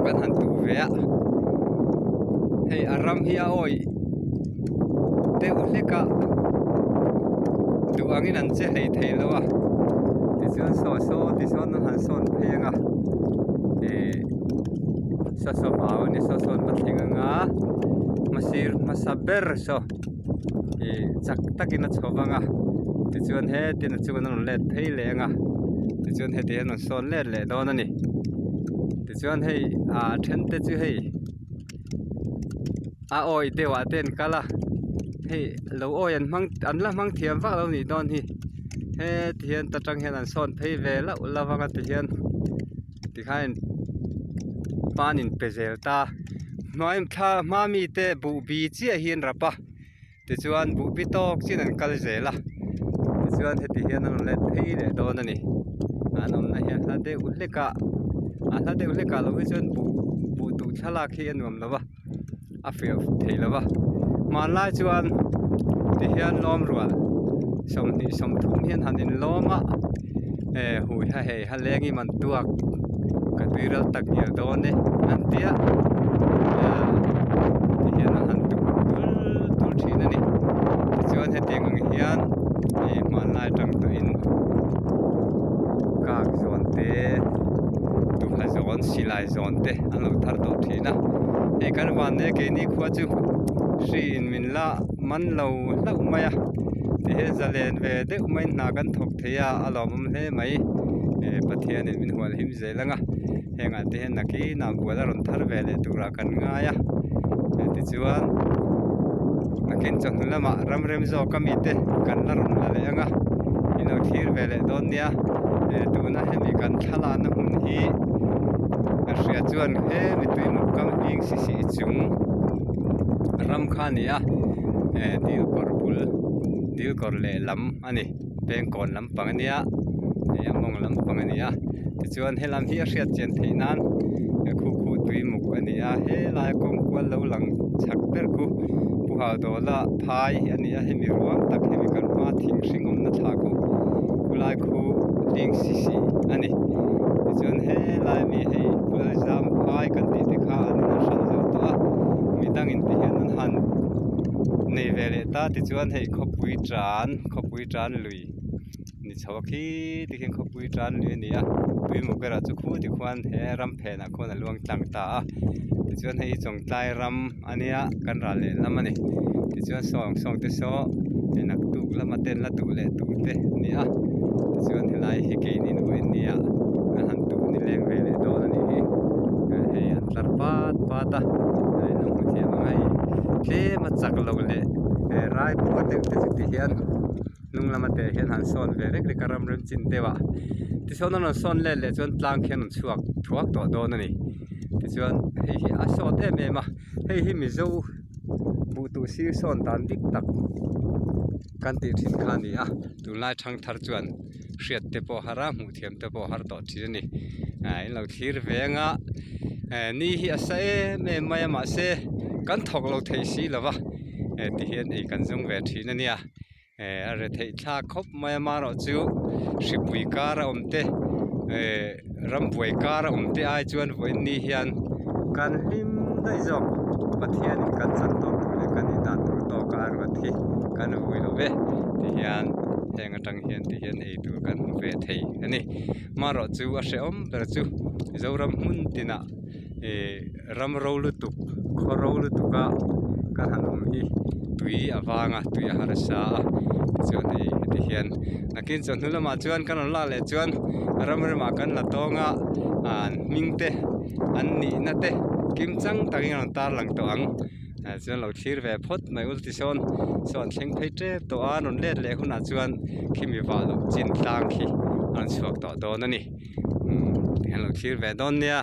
kan han tu ve a hei aram hi a oi te u hleka du angin an che hei thei lo a ti chuan so ti son han son phenga so baw ni so pathinga nga masir masaber so chak takin a chowanga ti chuan he tin chuan an let thei lenga ti chuan he te an son le don ani ti chuan hei a then te chu hei a oi dewa ten kala hei lo oi an la mang thiam wa lo ni don hi he thian ta tang hian an son phei ve la lawanga ti hian ti khain panin pezel ta noim tha mami te bu bi chi a hian rapa ti chuan bu bi tok chin an kal zela ti chuan he ti hian an let thei le don ani anom na hian hla de uleka lo hi chuan bu tu thalak hi anuam lawa a fel thei lawa man lai chuan ti hian lom rual som thum hian hanin loma hui ha hei ha lengi man tuak ka tuiral tak nial don ne an tia ti hian han tul thin ani chuan he tiang ang hian man lai tang to in kak zon te tu ha zon silai zon te an lo thar to thina he kan wan ne ke ni khwa chu si in min la man lo lau maya ti he zalen ve de umain na kan thok theya alom he mai pathian in min hwal him zelanga henga te hen naki na buala ron thar ve le tura kan nga ya ti chuan nakin chon lama ram rem zo kamite kan la ron la le anga ino thir ve le don nia tu na he mi kan thala na hun hi a ria chuan he mi tui mu kam ing si chung ram khania dil kor le lam ani peng kon lam pangania among lam pangania ti chuan he lam hi a hriat chen theinan khu tui muk ania he lai kong kwal lo lang chak per ku pu ha do la phai ania he mi ruam tak he mi kan ma thing hringom na tha ku kulai khu ling si ani ti chuan he lai mi he pul jam phai kan ti kha ani na hran zo to mi dang in ti hian an han nei vele ta ti chuan hei khopui tran lui ni chawki ti khen khopui tran lui nia pui mu kara chu khu ti khwan he ram phe na khona luang tlang ta ti chuan hei chong tlai ram ania kan ra le lam ani ti chuan song te so nak tu lama ten la tu le tu te nia ti chuan helai hi ke ni no nia han tu ni leng vele do ani hei an tlar pata ai no mu thiam ngai ke ma chak lo le rai pu te ti hian nung lama te hian han son ve rek karam rem chin dewa ti son an son le chuan tlang khen an thuak to don ani ti chuan hei hi a so te me ma hei hi mi zo bu tu si son dan dik tak kan ti thin kha ni a tu lai thang thar chuan hriat te po hara mu thiam te po har to thi ni ai lo thir venga ni hi a sa me maya ma se kan thok lo thei si lawa ti hian ei kan zung ve thin ania are thei thla khop maya ma ro chu hripui kar a omte rambuai kar a omte ai chuan voin ni hian kan him dai jok pathian in kan chan to le kan i dan tur to kar wa thi kan vui lo ve ti hian heng atang hian ti hian ei tu kan ve thei ani ma ro chu a hre om ber chu zoram mun tina ram ro lu tu khoro lu tu ka kan han om hi tui awanga tui harasa chuan ti hian nakin chon hulama chuan kan la le chuan ram ma kan la tonga an mingte an ni na te kim chang tangin an tar lang to ang chuan lo thir ve phot mai ulti son thleng phei tre to an on let le huna chuan khimi wa lo chin tlang khi an chuak to don ani hian lo thir ve don nia